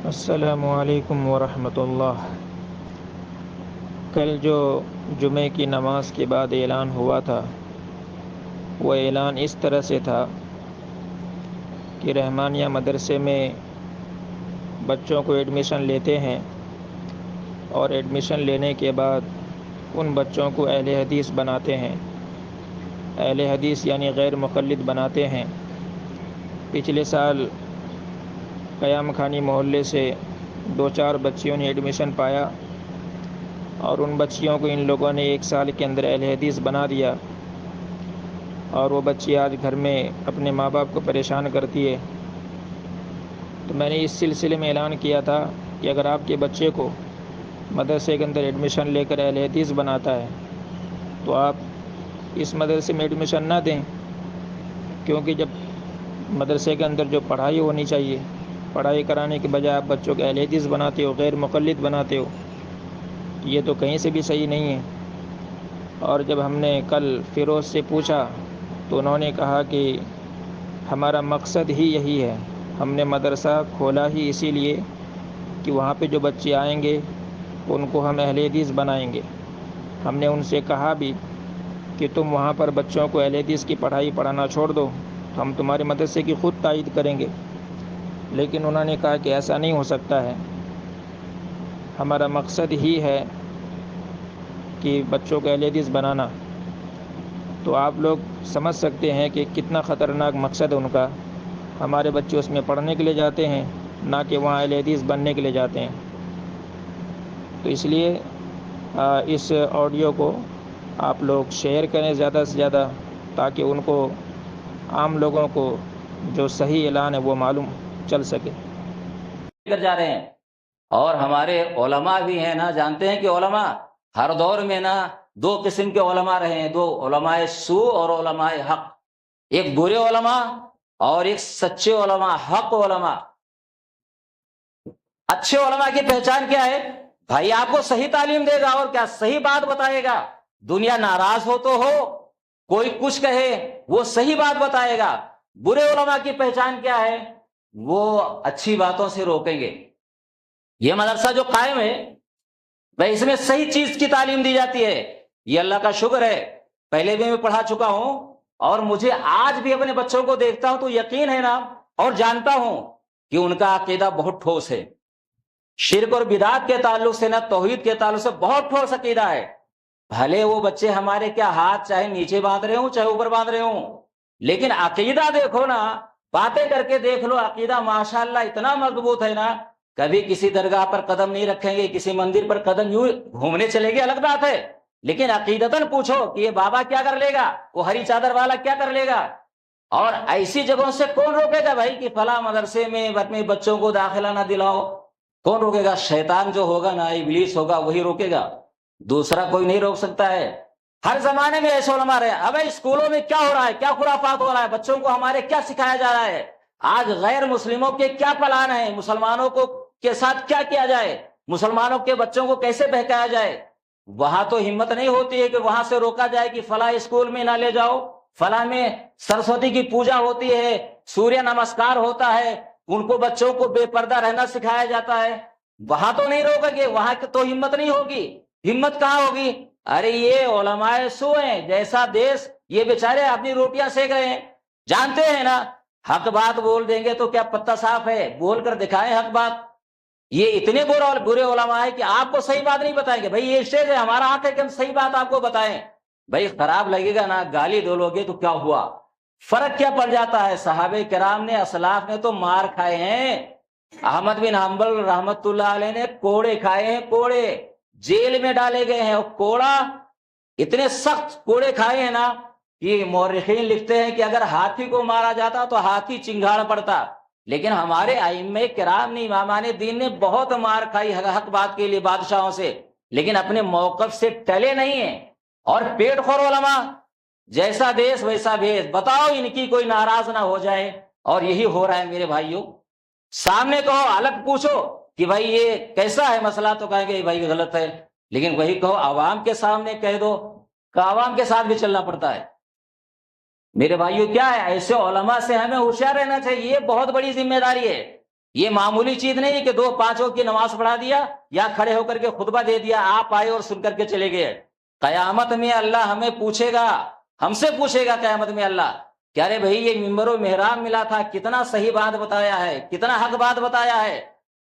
السلام علیکم ورحمۃ اللہ۔ کل جو جمعے کی نماز کے بعد اعلان ہوا تھا، وہ اعلان اس طرح سے تھا کہ رحمانیہ مدرسے میں بچوں کو ایڈمیشن لیتے ہیں اور ایڈمیشن لینے کے بعد ان بچوں کو اہل حدیث بناتے ہیں۔ اہل حدیث یعنی غیر مقلد بناتے ہیں۔ پچھلے سال قیام خانی محلے سے 2-4 بچیوں نے ایڈمیشن پایا اور ان بچیوں کو ان لوگوں نے 1 سال کے اندر اہل حدیث بنا دیا، اور وہ بچی آج گھر میں اپنے ماں باپ کو پریشان کرتی ہے۔ تو میں نے اس سلسلے میں اعلان کیا تھا کہ اگر آپ کے بچے کو مدرسے کے اندر ایڈمیشن لے کر اہل حدیث بناتا ہے تو آپ اس مدرسے میں ایڈمیشن نہ دیں، کیونکہ جب مدرسے کے اندر جو پڑھائی ہونی چاہیے، پڑھائی کرانے کے بجائے آپ بچوں کو اہل حدیث بناتے ہو، غیر مقلد بناتے ہو، یہ تو کہیں سے بھی صحیح نہیں ہے۔ اور جب ہم نے کل فیروز سے پوچھا تو انہوں نے کہا کہ ہمارا مقصد ہی یہی ہے، ہم نے مدرسہ کھولا ہی اسی لیے کہ وہاں پہ جو بچے آئیں گے ان کو ہم اہل حدیث بنائیں گے۔ ہم نے ان سے کہا بھی کہ تم وہاں پر بچوں کو اہل حدیث کی پڑھائی پڑھانا چھوڑ دو، ہم تمہارے مدرسے کی خود تائید کریں گے، لیکن انہوں نے کہا کہ ایسا نہیں ہو سکتا ہے، ہمارا مقصد ہی ہے کہ بچوں کو اہل حدیث بنانا۔ تو آپ لوگ سمجھ سکتے ہیں کہ کتنا خطرناک مقصد ہے ان کا۔ ہمارے بچے اس میں پڑھنے کے لیے جاتے ہیں، نہ کہ وہاں اہل حدیث بننے کے لیے جاتے ہیں۔ تو اس لیے اس آڈیو کو آپ لوگ شیئر کریں زیادہ سے زیادہ، تاکہ ان کو، عام لوگوں کو جو صحیح اعلان ہے وہ معلوم چل سکے۔ کر جا رہے ہیں۔ اور ہمارے علماء بھی ہیں نا، جانتے ہیں کہ علماء ہر دور میں نا 2 قسم کے علماء رہے ہیں، 2 علماء سو اور علماء حق، ایک برے علماء اور ایک سچے علماء، حق علماء۔ اچھے علماء کی پہچان کیا ہے؟ بھائی آپ کو صحیح تعلیم دے گا اور کیا صحیح بات بتائے گا، دنیا ناراض ہو تو ہو، کوئی کچھ کہے وہ صحیح بات بتائے گا۔ برے علماء کی پہچان کیا ہے؟ وہ اچھی باتوں سے روکیں گے۔ یہ مدرسہ جو قائم ہے بھائی، اس میں صحیح چیز کی تعلیم دی جاتی ہے، یہ اللہ کا شکر ہے، پہلے بھی میں پڑھا چکا ہوں، اور مجھے آج بھی اپنے بچوں کو دیکھتا ہوں تو یقین ہے نا، اور جانتا ہوں کہ ان کا عقیدہ بہت ٹھوس ہے، شرک اور بدعات کے تعلق سے نہ توحید کے تعلق سے بہت ٹھوس عقیدہ ہے۔ بھلے وہ بچے ہمارے کیا ہاتھ چاہے نیچے باندھ رہے ہوں چاہے اوپر باندھ رہے ہوں، لیکن عقیدہ دیکھو نا، باتیں کر کے دیکھ لو، عقیدہ ماشاءاللہ اتنا مضبوط ہے نا، کبھی کسی درگاہ پر قدم نہیں رکھیں گے، کسی مندر پر قدم یوں گھومنے چلے گے الگ بات ہے، لیکن عقیدتاً پوچھو کہ یہ بابا کیا کر لے گا، وہ ہری چادر والا کیا کر لے گا۔ اور ایسی جگہوں سے کون روکے گا بھائی کہ فلاں مدرسے میں اپنے بچوں کو داخلہ نہ دلاؤ؟ کون روکے گا؟ شیطان جو ہوگا نا، ابلیس ہوگا، وہی روکے گا، دوسرا کوئی نہیں روک سکتا ہے۔ ہر زمانے میں ایسے علماء رہے۔ اب اسکولوں میں کیا ہو رہا ہے، کیا خرافات ہو رہا ہے، بچوں کو ہمارے کیا سکھایا جا رہا ہے، آج غیر مسلموں کے کیا پلان ہیں، مسلمانوں کو کے ساتھ کیا کیا جائے، مسلمانوں کے بچوں کو کیسے بہکایا جائے۔ وہاں تو ہمت نہیں ہوتی ہے کہ وہاں سے روکا جائے کہ فلاں اسکول میں نہ لے جاؤ، فلاں میں سرسوتی کی پوجا ہوتی ہے، سوریہ نمسکار ہوتا ہے، ان کو بچوں کو بے پردہ رہنا سکھایا جاتا ہے، وہاں تو نہیں روکیں گے، وہاں تو ہمت نہیں ہوگی۔ ہمت کہاں ہوگی؟ ارے یہ علماء سو ہیں، جیسا دیش، یہ بیچارے اپنی روٹیاں سیک رہے ہیں، جانتے ہیں نا حق بات بول دیں گے تو کیا پتہ صاف ہے، بول کر دکھائیں حق بات۔ یہ اتنے برے علماء ہیں کہ آپ کو صحیح بات نہیں بتائیں گے۔ بھائی یہ اسٹیج ہے، ہمارا حق ہے کہ ہم صحیح بات آپ کو بتائیں۔ بھائی خراب لگے گا نا، گالی دو لوگے تو کیا ہوا، فرق کیا پڑ جاتا ہے؟ صحابہ کرام نے، اسلاف نے تو مار کھائے ہیں، احمد بن حنبل رحمت اللہ علیہ نے کوڑے کھائے ہیں، کوڑے، جیل میں ڈالے گئے ہیں، اور کوڑا اتنے سخت کوڑے کھائے ہیں نا کہ مورخین لکھتے ہیں کہ اگر ہاتھی کو مارا جاتا تو ہاتھی چنگھاڑ پڑتا، لیکن ہمارے ائمہ کرام نے، امامان دین نے بہت مار کھائی حق بات کے لیے بادشاہوں سے، لیکن اپنے موقف سے ٹلے نہیں ہیں۔ اور پیٹ خور علماء، جیسا دیش ویسا بھیس، بتاؤ ان کی کوئی ناراض نہ ہو جائے، اور یہی ہو رہا ہے میرے بھائیوں۔ سامنے کہو، الگ پوچھو کہ بھائی یہ کیسا ہے مسئلہ، تو کہیں گے بھائی غلط ہے، لیکن وہی کہو عوام کے سامنے کہہ دو، کہ عوام کے ساتھ بھی چلنا پڑتا ہے۔ میرے بھائیوں کیا ہے، ایسے علماء سے ہمیں ہوشیار رہنا چاہیے، یہ بہت بڑی ذمہ داری ہے۔ یہ معمولی چیز نہیں کہ 5 وقت کی نماز پڑھا دیا یا کھڑے ہو کر کے خطبہ دے دیا، آپ آئے اور سن کر کے چلے گئے۔ قیامت میں اللہ ہمیں پوچھے گا، ہم سے پوچھے گا قیامت میں اللہ کہ ارے بھائی یہ ممبر و محراب ملا تھا، کتنا صحیح بات بتایا ہے، کتنا حق بات بتایا ہے،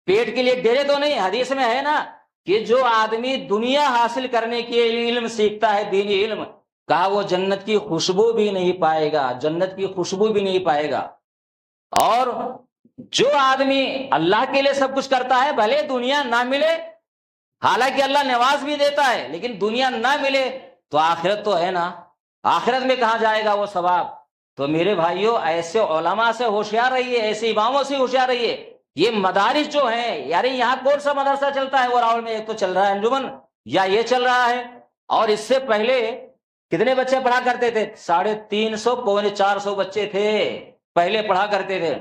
پیٹ کے لیے ڈیرے تو نہیں۔ حدیث میں ہے نا کہ جو آدمی دنیا حاصل کرنے کے لیے علم سیکھتا ہے، دینی علم، کہا وہ جنت کی خوشبو بھی نہیں پائے گا، جنت کی خوشبو بھی نہیں پائے گا۔ اور جو آدمی اللہ کے لیے سب کچھ کرتا ہے، بھلے دنیا نہ ملے، حالانکہ اللہ نواز بھی دیتا ہے، لیکن دنیا نہ ملے تو آخرت تو ہے نا، آخرت میں کہاں جائے گا وہ ثواب؟ تو میرے بھائیوں، ایسے علماء سے ہوشیار رہیے، ایسے اماموں سے ہوشیار رہیے۔ یہ مدارس جو ہیں، یار یہاں کون سا مدرسہ چلتا ہے؟ وہ راول میں ایک تو چل رہا ہے انجمن، یا یہ چل رہا ہے، اور اس سے پہلے کتنے بچے پڑھا کرتے تھے؟ 350 پونے 400 بچے تھے پہلے پڑھا کرتے تھے۔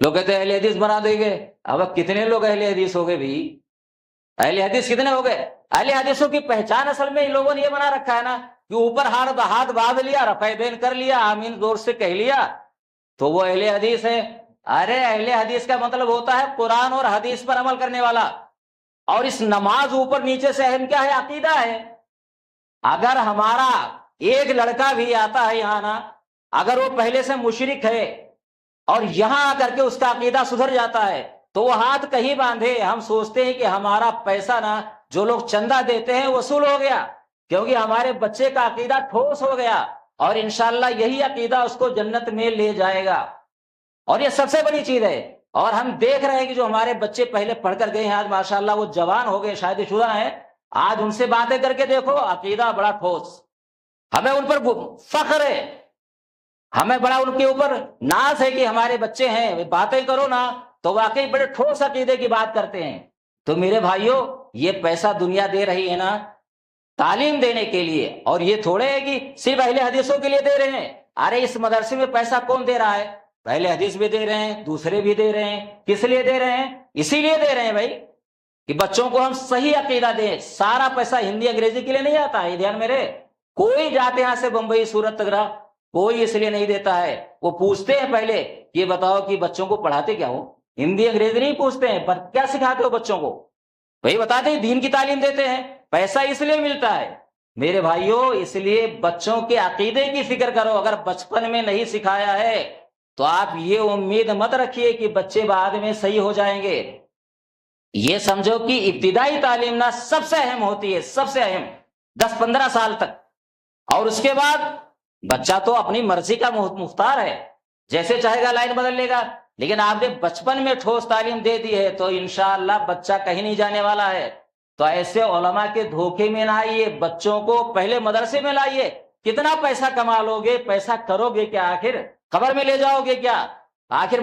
لوگ کہتے ہیں اہل حدیث بنا دیں گے۔ اب کتنے لوگ اہل حدیث ہو گئے بھی؟ اہل حدیث کتنے ہو گئے؟ اہل حدیثوں کی پہچان اصل میں ان لوگوں نے یہ بنا رکھا ہے نا کہ اوپر ہاتھ باندھ لیا، رفع دین کر لیا، آمین زور سے کہہ لیا تو وہ اہل حدیث ہے۔ ارے اہل حدیث کا مطلب ہوتا ہے قرآن اور حدیث پر عمل کرنے والا۔ اور اس نماز اوپر نیچے سے اہم کیا ہے؟ عقیدہ ہے۔ اگر ہمارا ایک لڑکا بھی آتا ہے یہاں نا، اگر وہ پہلے سے مشرک ہے اور یہاں آ کر کے اس کا عقیدہ سدھر جاتا ہے تو وہ ہاتھ کہیں باندھے، ہم سوچتے ہیں کہ ہمارا پیسہ نا جو لوگ چندہ دیتے ہیں وصول ہو گیا، کیونکہ ہمارے بچے کا عقیدہ ٹھوس ہو گیا، اور انشاءاللہ یہی عقیدہ اس کو جنت میں لے جائے گا۔ اور یہ سب سے بڑی چیز ہے۔ اور ہم دیکھ رہے ہیں کہ جو ہمارے بچے پہلے پڑھ کر گئے ہیں، آج ماشاءاللہ وہ جوان ہو گئے، شادی شدہ ہیں، آج ان سے باتیں کر کے دیکھو، عقیدہ بڑا ٹھوس، ہمیں ان پر فخر ہے، ہمیں بڑا ان کے اوپر ناز ہے کہ ہمارے بچے ہیں، باتیں کرو نا تو واقعی بڑے ٹھوس عقیدے کی بات کرتے ہیں۔ تو میرے بھائیوں، یہ پیسہ دنیا دے رہی ہے نا تعلیم دینے کے لیے، اور یہ تھوڑے ہے کہ صرف اہل حدیثوں کے لیے دے رہے ہیں۔ ارے اس مدرسے میں پیسہ کون دے رہا ہے؟ اہل حدیث بھی دے رہے ہیں، دوسرے بھی دے رہے ہیں۔ کس لیے دے رہے ہیں؟ اسی لیے دے رہے ہیں بھائی کہ بچوں کو ہم صحیح عقیدہ دیں۔ سارا پیسہ ہندی انگریزی کے لیے نہیں آتا ہے، دھیان میں رہے۔ کوئی جاتے یہاں سے بمبئی سورت تگڑا، کوئی اس لیے نہیں دیتا ہے۔ وہ پوچھتے ہیں پہلے کہ بتاؤ کہ بچوں کو پڑھاتے کیا ہو؟ ہندی انگریزی نہیں پوچھتے ہیں، پر کیا سکھاتے ہو بچوں کو؟ بھائی بتاتے ہیں دین کی تعلیم دیتے ہیں، پیسہ اس لیے ملتا ہے۔ میرے بھائیوں، اس لیے بچوں کے عقیدے کی فکر کرو۔ اگر بچپن میں نہیں سکھایا ہے تو آپ یہ امید مت رکھیے کہ بچے بعد میں صحیح ہو جائیں گے۔ یہ سمجھو کہ ابتدائی تعلیم نا سب سے اہم ہوتی ہے، سب سے اہم 10-15 سال تک، اور اس کے بعد بچہ تو اپنی مرضی کا مختار ہے، جیسے چاہے گا لائن بدل لے گا۔ لیکن آپ نے بچپن میں ٹھوس تعلیم دے دی ہے تو انشاءاللہ بچہ کہیں نہیں جانے والا ہے۔ تو ایسے علماء کے دھوکے میں نہ آئیے، بچوں کو پہلے مدرسے میں لائیے۔ کتنا پیسہ کما لو گے، پیسہ کرو گے کیا؟ آخر قبر میں لے جاؤ گے کیا؟ آخر